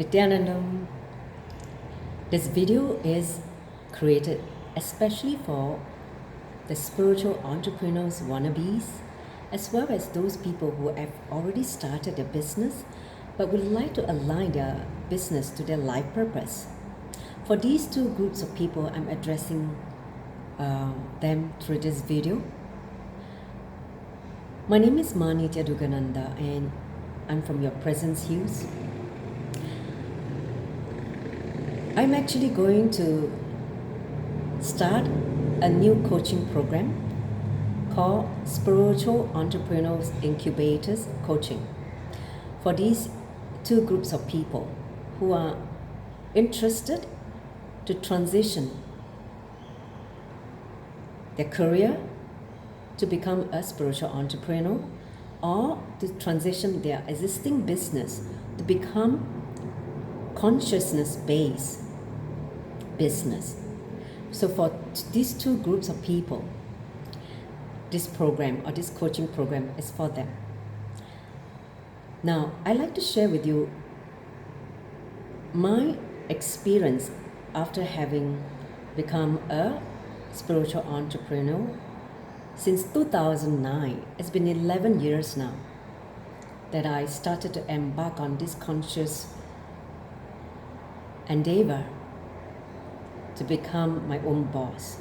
Nityanandam. This video is created especially for the spiritual entrepreneurs wannabes, as well as those people who have already started a business but would like to align their business to their life purpose. For these two groups of people, I'm addressing them through this video. My name is Manitya Dugananda and I'm from your Presence Hills. I'm actually going to start a new coaching program called Spiritual Entrepreneurs Incubators Coaching for these two groups of people who are interested to transition their career to become a spiritual entrepreneur, or to transition their existing business to become consciousness-based business. So for these two groups of people, this program or this coaching program is for them. Now, I'd like to share with you my experience after having become a spiritual entrepreneur since 2009. It's been 11 years now that I started to embark on this conscious endeavor to become my own boss.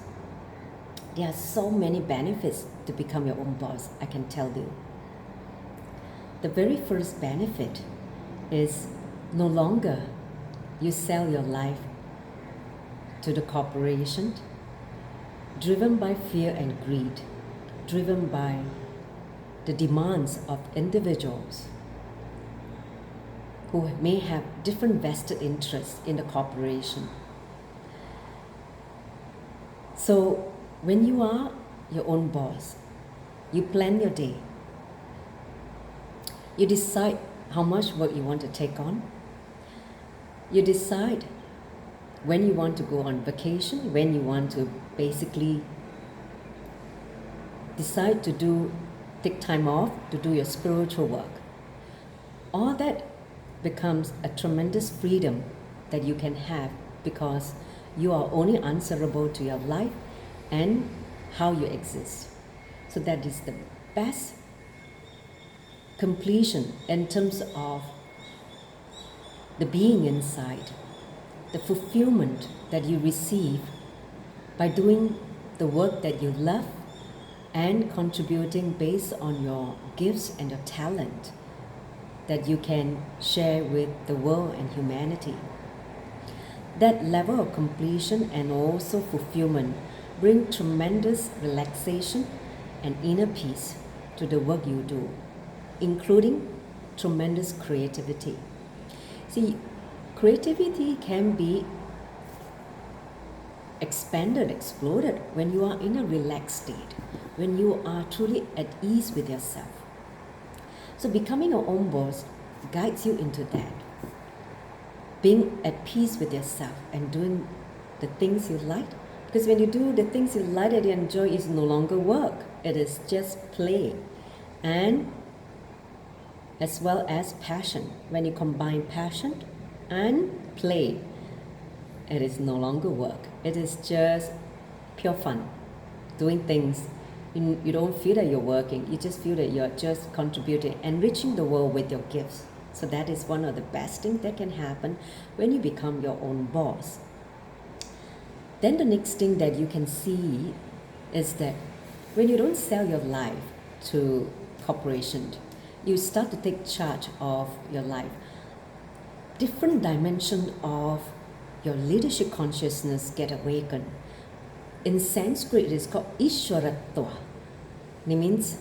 There are so many benefits to become your own boss, I can tell you. The very first benefit is no longer you sell your life to the corporation, driven by fear and greed, driven by the demands of individuals who may have different vested interests in the corporation. So when you are your own boss, you plan your day. You decide how much work you want to take on. You decide when you want to go on vacation, when you want to basically decide to take time off to do your spiritual work. All that becomes a tremendous freedom that you can have because you are only answerable to your life and how you exist. So that is the best completion in terms of the being inside, the fulfillment that you receive by doing the work that you love and contributing based on your gifts and your talent that you can share with the world and humanity. That level of completion and also fulfillment bring tremendous relaxation and inner peace to the work you do, including tremendous creativity. See, creativity can be expanded, exploded when you are in a relaxed state, when you are truly at ease with yourself. So becoming your own boss guides you into that. Being at peace with yourself and doing the things you like. Because when you do the things you like and you enjoy, it's no longer work. It is just play. And as well as passion. When you combine passion and play, it is no longer work. It is just pure fun. Doing things. You don't feel that you're working. You just feel that you're just contributing, enriching the world with your gifts. So that is one of the best things that can happen when you become your own boss. Then the next thing that you can see is that when you don't sell your life to corporation, you start to take charge of your life. Different dimension of your leadership consciousness get awakened. In Sanskrit, it is called Ishwaratva. It means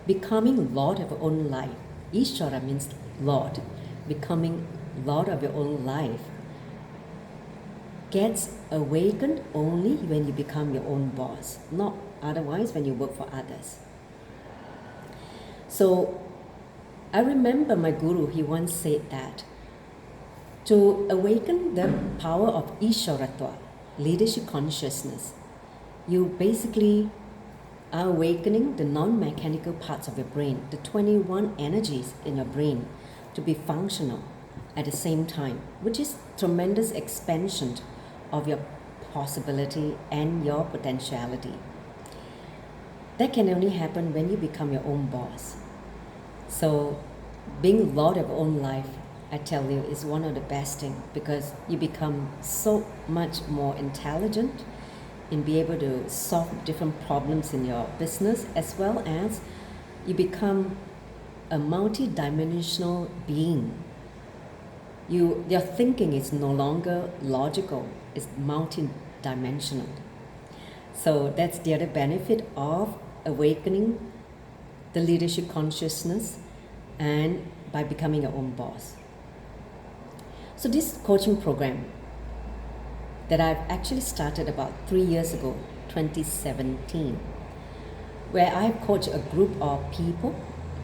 becoming Lord of your own life. Ishwara means Lord. Becoming Lord of your own life gets awakened only when you become your own boss, not otherwise when you work for others. So I remember my guru, he once said that to awaken the power of Ishwaratva, leadership consciousness, you basically are awakening the non-mechanical parts of your brain, the 21 energies in your brain, to be functional, at the same time, which is tremendous expansion of your possibility and your potentiality. That can only happen when you become your own boss. So being Lord of your own life, I tell you, is one of the best things, because you become so much more intelligent in be able to solve different problems in your business, as well as you become a multi-dimensional being. Your thinking is no longer logical, it's multi-dimensional. So that's the other benefit of awakening the leadership consciousness and by becoming your own boss. So this coaching program that I've actually started about 3 years ago, 2017, where I coach a group of people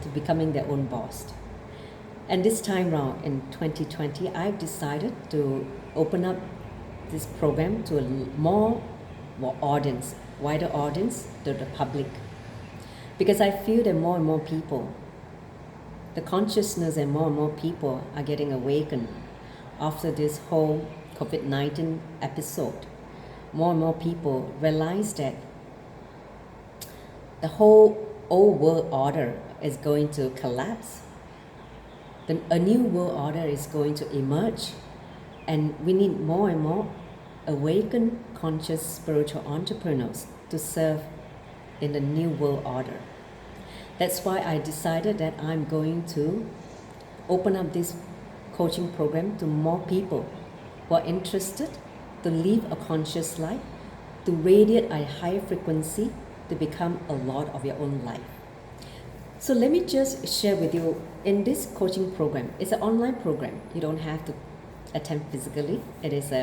to becoming their own boss. And this time around in 2020, I've decided to open up this program to a more audience, wider audience, to the public. Because I feel that more and more people, the consciousness and more people are getting awakened after this whole COVID-19 episode. More and more people realize that the whole old world order is going to collapse. A new world order is going to emerge, and we need more and more awakened, conscious, spiritual entrepreneurs to serve in the new world order. That's why I decided that I'm going to open up this coaching program to more people who are interested to live a conscious life, to radiate a higher frequency, to become a lord of your own life. So let me just share with you, in this coaching program, it's an online program. You don't have to attend physically. It is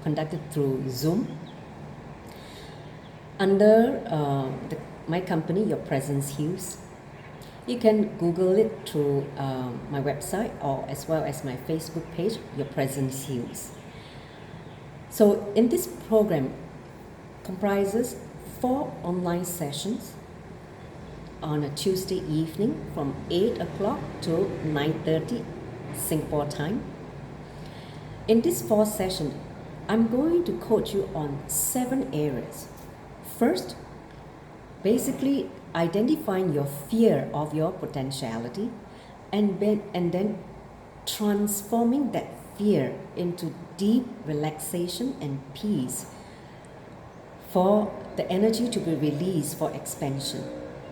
conducted through Zoom. Under my company, Your Presence Heals. You can Google it through my website, or as well as my Facebook page, Your Presence Heals. So in this program comprises 4 online sessions on a Tuesday evening from 8 o'clock to 9:30 Singapore time. In this 4 session, I'm going to coach you on 7 areas. First, basically identifying your fear of your potentiality, and then transforming that fear into deep relaxation and peace for the energy to be released for expansion.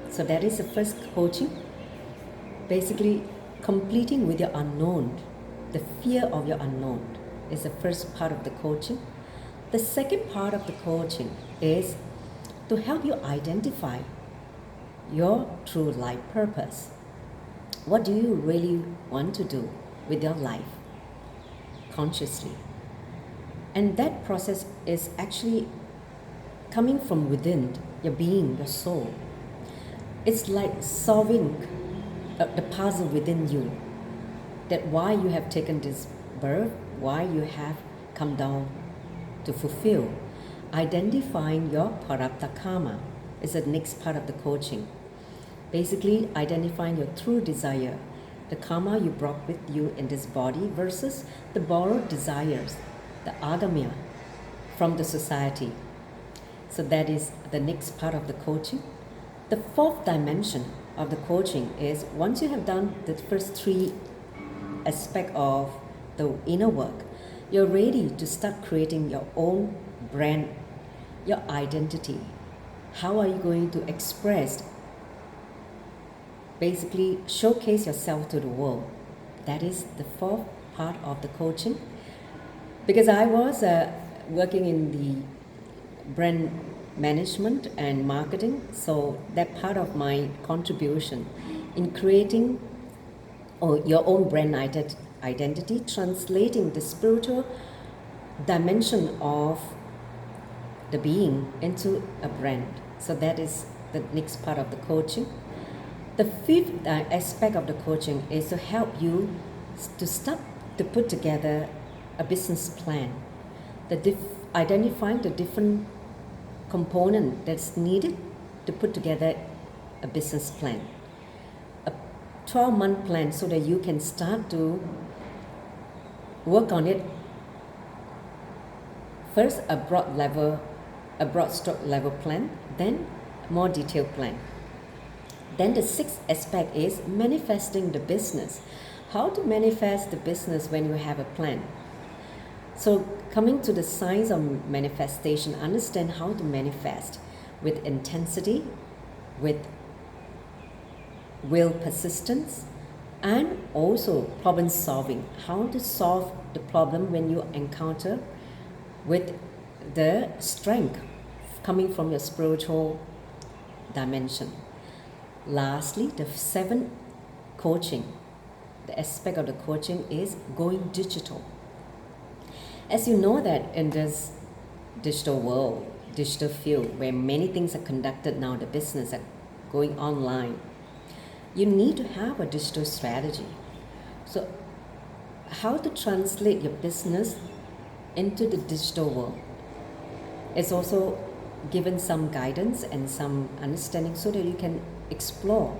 So that is the first coaching. Basically, completing with your unknown. The fear of your unknown is the first part of the coaching. The second part of the coaching is to help you identify your true life purpose. What do you really want to do with your life consciously? And that process is actually coming from within your being, your soul. It's like solving the puzzle within you, that why you have taken this birth, why you have come down to fulfill. Identifying your prarabdha karma is the next part of the coaching. Basically, identifying your true desire, the karma you brought with you in this body versus the borrowed desires, the agamya from the society. So that is the next part of the coaching. The 4th dimension of the coaching is, once you have done the first 3 aspects of the inner work, you're ready to start creating your own brand, your identity. How are you going to express, basically showcase yourself to the world? That is the 4th part of the coaching. Because I was working in the brand management and marketing, so that part of my contribution in creating your own brand identity, translating the spiritual dimension of the being into a brand. So that is the next part of the coaching. The 5th aspect of the coaching is to help you to start to put together a business plan, identifying the different component that's needed to put together a business plan, a 12-month plan, so that you can start to work on it. First, a broad stroke level plan, then more detailed plan. Then the sixth aspect is manifesting the business. How to manifest the business when you have a plan? So coming to the science of manifestation, understand how to manifest with intensity, with will persistence, and also problem solving. How to solve the problem when you encounter with the strength coming from your spiritual dimension. Lastly, the seventh coaching, the aspect of the coaching is going digital. As you know that in this digital world, digital field where many things are conducted now, the business are going online, you need to have a digital strategy. So how to translate your business into the digital world is also given some guidance and some understanding so that you can explore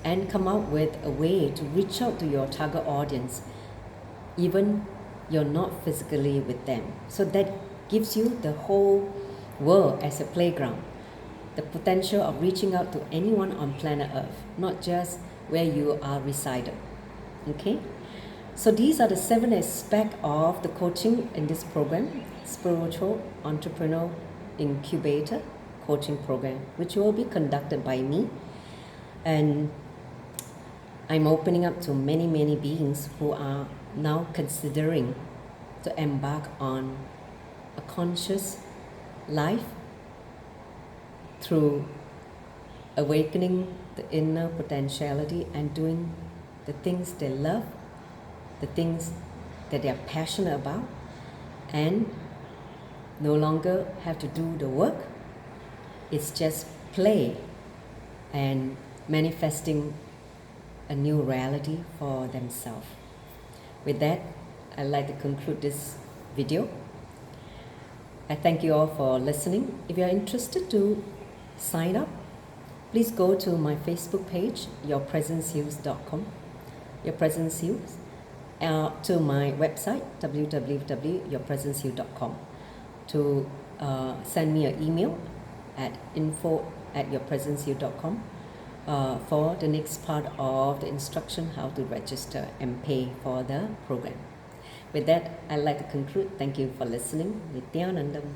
and come up with a way to reach out to your target audience even you're not physically with them. So that gives you the whole world as a playground, the potential of reaching out to anyone on planet Earth, not just where you are resided. Okay? So these are the 7 aspects of the coaching in this program, Spiritual Entrepreneur Incubator Coaching Program, which will be conducted by me. And I'm opening up to many, many beings who are now considering to embark on a conscious life through awakening the inner potentiality and doing the things they love, the things that they are passionate about, and no longer have to do the work. It's just play and manifesting a new reality for themselves. With that, I'd like to conclude this video. I thank you all for listening. If you're interested to sign up, please go to my Facebook page, yourpresenceheals.com, to my website, www.yourpresenceheals.com, to send me an email at info@yourpresenceheals.com for the next part of the instruction how to register and pay for the program. With that, I'd like to conclude. Thank you for listening. Nityanandam.